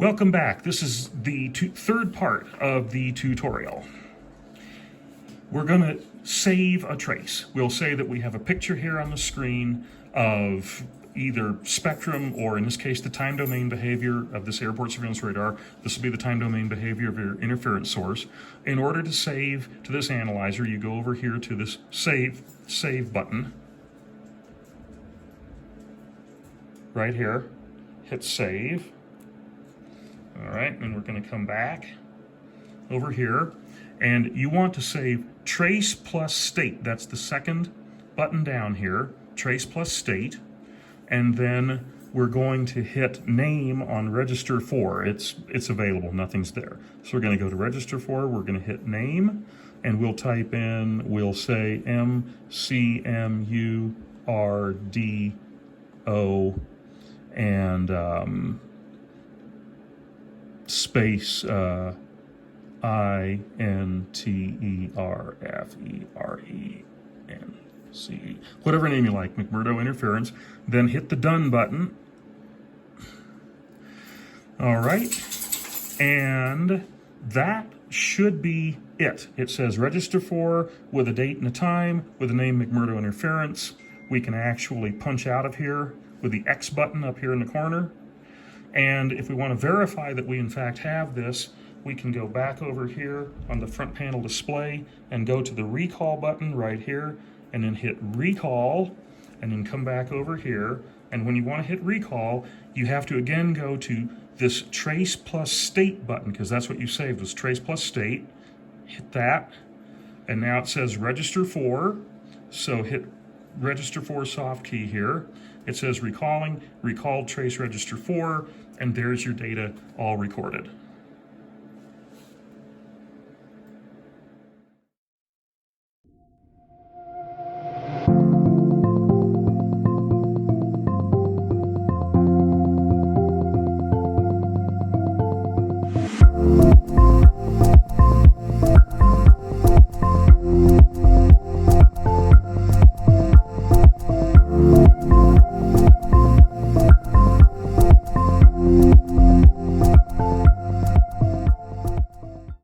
Welcome back. This is the third part of the tutorial. We're going to save a trace. We'll say that we have a picture here on the screen of either spectrum or, in this case, the time domain behavior of this airport surveillance radar. This will be the time domain behavior of your interference source. In order to save to this analyzer, you go over here to this save button. Right here. Hit save. All right, and we're going to come back over here, and you want to save trace plus state. That's the second button down here, trace plus state, and then we're going to hit name on register 4. It's available, nothing's there. So we're going to go to register 4, we're going to hit name, and we'll type in, we'll say McMurdo and space INTERFERENCE, whatever name you like, McMurdo interference, then hit the done button. All right, and that should be it. It says register 4 with a date and a time with the name McMurdo interference. We can actually punch out of here with the X button up here in the corner. And if we want to verify that we in fact have this, we can go back over here on the front panel display and go to the recall button right here and then hit recall and then come back over here. And when you want to hit recall, you have to again go to this trace plus state button, because that's what you saved was trace plus state. Hit that, and now it says register 4. So hit register 4 soft key here. It says recalled trace register 4, and there's your data all recorded.